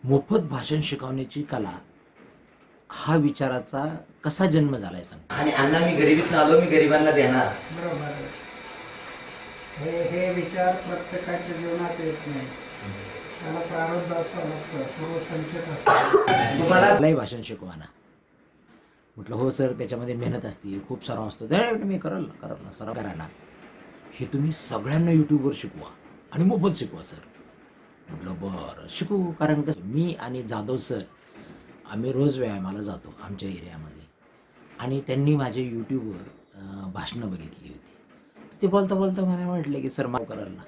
मोफत भाषण शिकवण्याची कला हा विचाराचा कसा जन्म झालाय सांग. आणि अण्णा मी गरिबीतून आलो, मी गरिबांना देणार. बरोबर आहे. हे विचार प्रत्येकाच्या जीवनात येत नाही. त्याला प्रारब्ध असावं लागतं, पूर्वसंचित असतं. तुम्हाला मलाही भाषण शिकवा ना. म्हटलं हो सर, त्याच्यामध्ये मेहनत असते, खूप सराव असतो. मी करल ना सराव करा ना. हे तुम्ही सगळ्यांना यूट्यूबवर शिकवा आणि मोफत शिकवा सर. म्हटलं बरं शिकू. कारण कसं मी आणि जाधव सर आम्ही रोज व्यायामाला जातो आमच्या एरियामध्ये, आणि त्यांनी माझे यूट्यूबवर भाषणं बघितली होती. ते बोलता बोलता मला म्हटलं की सर माफ कराल ना.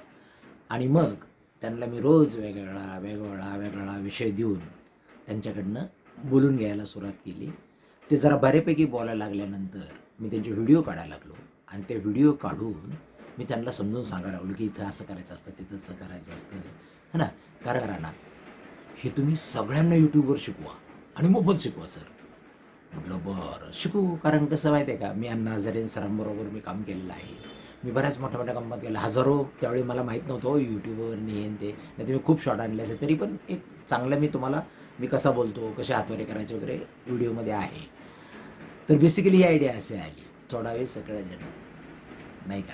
आणि मग त्यांना मी रोज वेगवेगळा विषय देऊन त्यांच्याकडनं बोलून घ्यायला सुरुवात केली. ते जरा बऱ्यापैकी बोलायला लागल्यानंतर मी त्यांचे व्हिडिओ काढायला लागलो, आणि ते व्हिडिओ काढून मी त्यांना समजून सांगायला लागलो की इथं असं करायचं असतं, तिथं असं करायचं असतं, है ना. करा ना. हे तुम्ही सगळ्यांना यूट्यूबवर शिकवा आणि मोफत शिकवा सर. म्हटलं बरं शिकू. कारण कसं माहिती आहे का, मी अण्णा हजारे सरांबरोबर मी काम केलेलं आहे. मी बऱ्याच मोठ्या कंपन्यात केलं, हजारो. त्यावेळी मला माहीत नव्हतं यूट्यूबवर नेन ते, नाही तर मी खूप शॉर्ट आणले असे. तरी पण एक चांगलं मी कसा बोलतो, कसे हातवारे करायचे वगैरे व्हिडिओमध्ये आहे. तर बेसिकली ही आयडिया असे आली, सोडावे सगळं जण, नाही का.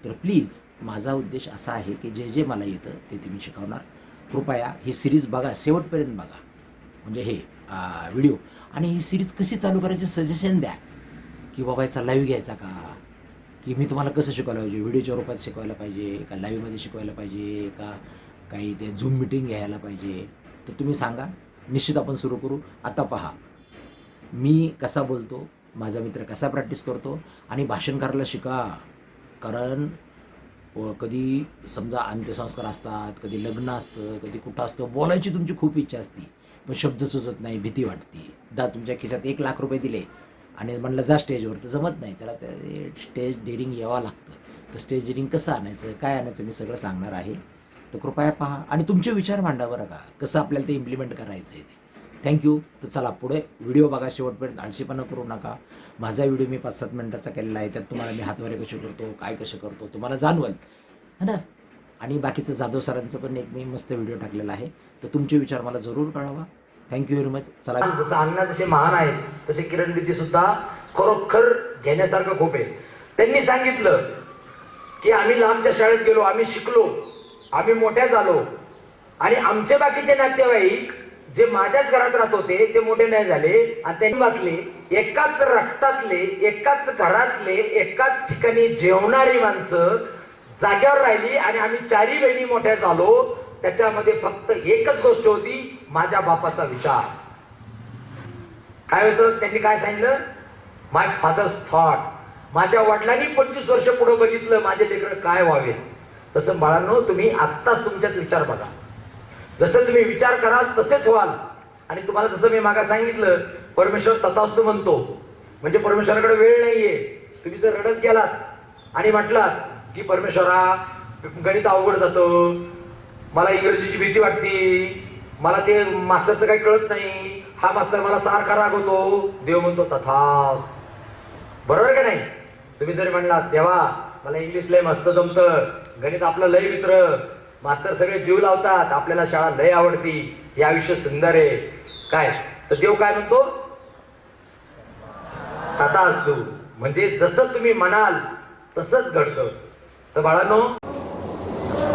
तर प्लीज माझा उद्देश असा आहे की जे मला येतं ते मी शिकवणार. कृपया ही सिरीज बघा, शेवटपर्यंत बघा. म्हणजे हे व्हिडिओ, आणि ही सिरीज कशी चालू करायची सजेशन द्या. की बाबा याचा लाईव्ह घ्यायचा का, की मी तुम्हाला कसं शिकवायला पाहिजे, व्हिडिओच्या रूपात शिकवायला पाहिजे का, लाईव्हमध्ये शिकवायला पाहिजे का, काही ते झूम मिटिंग घ्यायला पाहिजे. तर तुम्ही सांगा, निश्चित आपण सुरू करू. आता पहा मी कसा बोलतो, माझा मित्र कसा प्रॅक्टिस करतो, आणि भाषण करायला शिका. कारण कधी समजा अंत्यसंस्कार असतात, कधी लग्न असतं, कधी कुठं असतं, बोलायची तुमची खूप इच्छा असते, पण शब्द सुचत नाही, भीती वाटते. तुमच्या खिशात 1,00,000 रुपये दिले आणि म्हणलं जा स्टेजवर, तर जमत नाही. त्याला ते स्टेज डेअरिंग यावं लागतं. तर स्टेज डेअरिंग कसं आणायचं, काय आणायचं, मी सगळं सांगणार आहे. तर कृपया पहा आणि तुमचे विचार मांडा बरं का, कसं आपल्याला ते इम्प्लिमेंट करायचं आहे ते. थँक्यू. तर चला पुढे व्हिडिओ बघा शेवटपर्यंत, आळशीपणा करू नका. माझा व्हिडिओ मी 5-7 मिनिटाचा केलेला आहे. त्यात तुम्हाला मी हातवारे कसे करतो, काय कसं करतो तुम्हाला जाणवल, है ना. आणि बाकीचं जाधव सरांचं पण एक मी मस्त व्हिडिओ टाकलेला आहे. तर तुमचे विचार मला जरूर कळवा. Thank you very much. चला. जसं अण्णा जसे महान आहेत, तसे किरण बेदी सुद्धा खरोखर घेण्यासारखं खूप आहे. त्यांनी सांगितलं की आम्ही लांबच्या शाळेत गेलो, आम्ही शिकलो, आम्ही मोठ्या झालो, आणि आमचे बाकीचे नातेवाईक जे माझ्याच घरात राहत होते ते मोठे नाही झाले, आणि त्यांनी वाटले एकाच रक्तातले, एकाच घरातले, एकाच ठिकाणी जेवणारी माणसं जाग्यावर राहिली, आणि आम्ही 4 बहिणी मोठ्या झालो. त्याच्यामध्ये फक्त एकच गोष्ट होती, माझ्या बापाचा विचार. काय होतं, त्यांनी काय सांगितलं, माय फादर्स थॉट. माझ्या वडिलांनी 25 वर्ष पुढे बघितलं माझे लेकर काय व्हावे. तसं बाळांनो, तुम्ही आत्ताच तुमच्यात विचार बघा. जसं तुम्ही विचार कराल तसेच व्हाल. आणि तुम्हाला जसं मी मागा सांगितलं, परमेश्वर तथास्तु म्हणतो, म्हणजे परमेश्वराकडे वेळ नाहीये. तुम्ही जर रडत गेलात आणि म्हटलात की परमेश्वरा गणित अवघड जातं, मला इंग्रजीची भीती वाटते, मला ते मास्तरचं काही कळत नाही, हा मास्तर मला सारखा रागवतो, देव म्हणतो तथास्तु. बरोबर का नाही. तुम्ही जर म्हणलात देवा मला इंग्लिश लय मस्त जमतं, गणित आपलं लय मित्र, मास्तर सगळे जीव लावतात, आपल्याला शाळा लय आवडती, हे आयुष्य सुंदर आहे, काय, तर देव काय म्हणतो, तथास्तु. म्हणजे जसं तुम्ही म्हणाल तसंच घडतं. तर बाळांनो,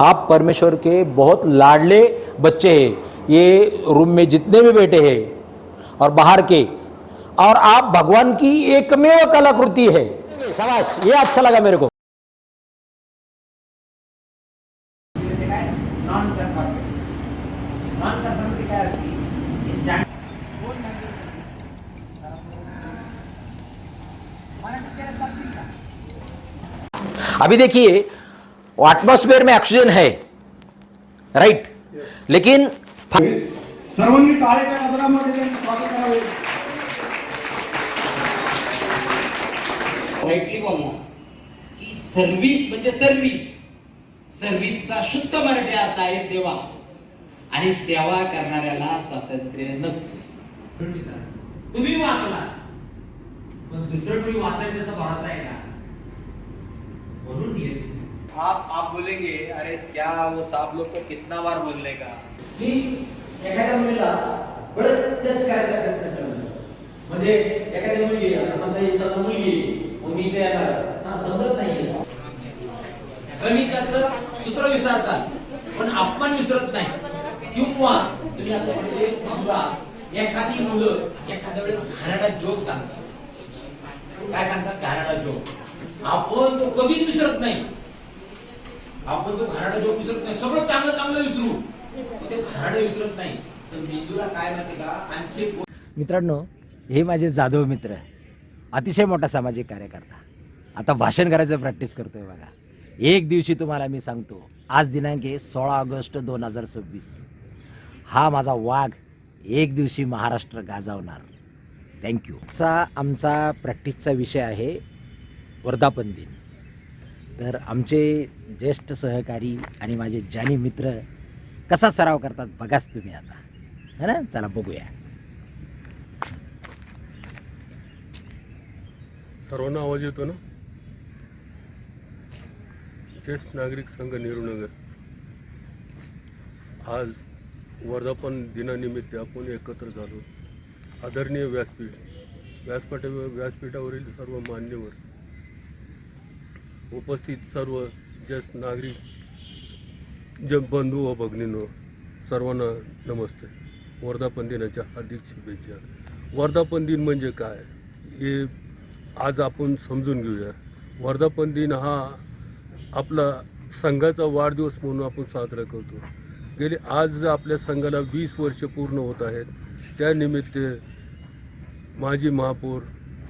आप परमेश्वर के बहुत लाडले बच्चे हैं. ये रूम में जितने भी बैठे हैं और बाहर के, और आप भगवान की एकमेव कलाकृति है. शाबाश, ये अच्छा लगा मेरे को. अभी देखिए एटमॉस्फेयर में ऑक्सीजन है, राइट, लेकिन सर्वांनी टाळेच्या गजरामध्ये त्यांनी स्वागत करावे. राईटली बोलला की सर्व्हिस म्हणजे सर्व्हिसचा शुद्ध मराठी अर्थ आहे सेवा, आणि सेवा करणाऱ्याला स्वातंत्र्य नसते. तुम्ही वाचला पण दुसरं कोणी वाचायचा भास आहे का, म्हणून आप बोलेंगे अरे क्या वो साहब लोग को कितना बार बोलने का. एखाद्या मुलीला किंवा तुम्ही आता थोडेसे बघा, एखादी मुलं एखाद्या वेळेस घाणेरडा जोक सांगतात. काय सांगतात? घाणेरडा जोक. आपण तो कधीच विसरत नाही. आपण तो घाणेरडा जोक विसरत नाही. सगळं चांगलं चांगलं विसरू, ते घाणेरडं विसरत नाही. तर मेंदूला काय माहिती का, आणखी मित्रांनो, हे माझे जाधव मित्र, अतिशय मोठा सामाजिक कार्यकर्ता, आता भाषण करायचं प्रॅक्टिस करतोय बघा. एक दिवशी तुम्हाला मी सांगतो, आज दिनांक आहे 16 ऑगस्ट 2026. हा माझा वाघ एक दिवशी महाराष्ट्र गाजवणार. थँक्यू. आमचा प्रॅक्टिसचा विषय आहे वर्धापन दिन. तर आमचे ज्येष्ठ सहकारी आणि माझे जाणी मित्र कसा सराव करतात बघाच तुम्ही आता, है ना? चला बघूया. सर्वांना आवाज येतो ना? ज्येष्ठ नागरिक संघ नेहरूनगर, आज वर्धापन दिनानिमित्त आपण एकत्र झालो. आदरणीय व्यासपीठावरील सर्व मान्यवर, उपस्थित सर्व ज्येष्ठ नागरिक, बंधू व भगिनींनो, सर्वांना नमस्ते. वर्धापन दिनाच्या हार्दिक शुभेच्छा. वर्धापन दिन म्हणजे काय हे आज आपण समजून घेऊया. वर्धापन दिन हा आपला संघाचा वाढदिवस म्हणून आपण साजरा करतो. गेले आज आपल्या संघाला 20 वर्ष पूर्ण होत आहेत. त्यानिमित्त माजी महापौर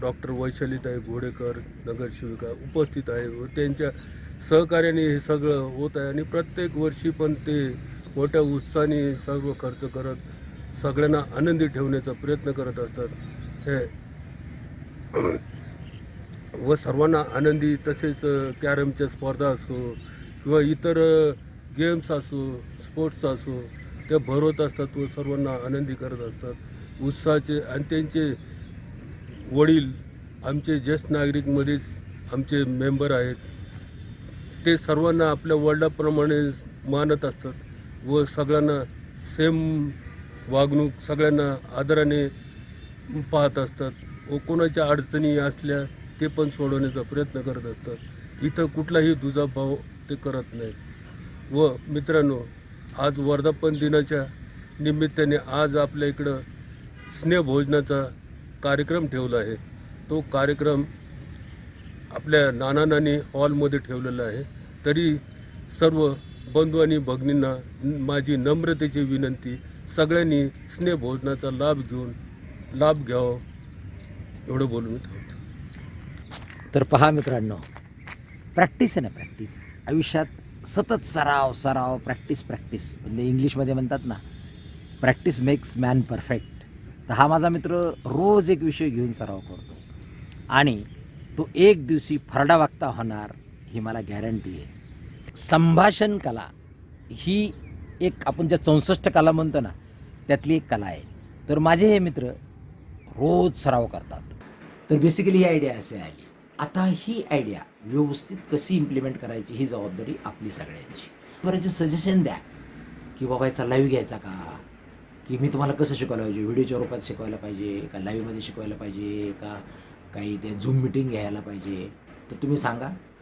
डॉक्टर वैशालीताई घोडेकर नगरसेविका उपस्थित आहे व त्यांच्या सहकार्याने हे सगळं होत आहे. आणि प्रत्येक वर्षी पण ते मोठ्या उत्साहाने सर्व खर्च करत सगळ्यांना आनंदी ठेवण्याचा प्रयत्न करत असतात. हे व सर्वांना आनंदी, तसेच कॅरमच्या स्पर्धा असो किंवा इतर गेम्स असो, स्पोर्ट्स असो, ते भरवत असतात व सर्वांना आनंदी करत असतात. उत्साहाचे आणि त्यांचे वडील आमचे ज्येष्ठ नागरिकमध्येच आमचे मेंबर आहेत. ते सर्वांना आपल्या वडिलांप्रमाणे मानत असतात व सगळ्यांना सेम वागणूक, सगळ्यांना आदराने पाहत असतात व कोणाच्या अडचणी असल्या ते पण सोडवण्याचा प्रयत्न करत असतात. इथं कुठलाही दुजाभाव ते करत नाहीत. व मित्रांनो, आज वर्धापन दिनाच्या निमित्ताने आज आपल्या इकडं स्नेहभोजनाचा कार्यक्रम ठेवला आहे. तो कार्यक्रम आपल्या नाना नानी हॉलमध्ये ठेवलेला आहे. तरी सर्व बंधू आणि भगिनींना माझी नम्रतेची विनंती, सगळ्यांनी स्नेहभोजनाचा लाभ घ्यावा, एवढं बोलून मी थांबतो. तर पहा मित्रांनो, प्रॅक्टिस आहे ना, प्रॅक्टिस आयुष्यात सतत सराव, प्रॅक्टिस. म्हणजे इंग्लिशमध्ये म्हणतात ना, प्रॅक्टिस मेक्स मॅन परफेक्ट. तर हा माझा मित्र रोज एक विषय घेऊन सराव करतो आणि तो एक दिवशी फरडा वागता होणार ही मला गॅरंटी आहे. संभाषण कला ही एक आपण ज्या 64 कला म्हणतो ना, त्यातली एक कला आहे. तर माझे हे मित्र रोज सराव करतात. तर बेसिकली ही आयडिया असे आली. आता ही आयडिया व्यवस्थित कशी इम्प्लिमेंट करायची ही जबाबदारी आपली सगळ्यांची. बरेच सजेशन द्या की बाबा याचा लाईव्ह घ्यायचा का, की मी तुम्हाला कसं शिकवायला पाहिजे, व्हिडिओच्या रूपात शिकवायला पाहिजे का, लाईव्हमध्ये शिकवायला पाहिजे का, काही ते झूम मिटिंग घ्यायला पाहिजे. तर तुम्ही सांगा,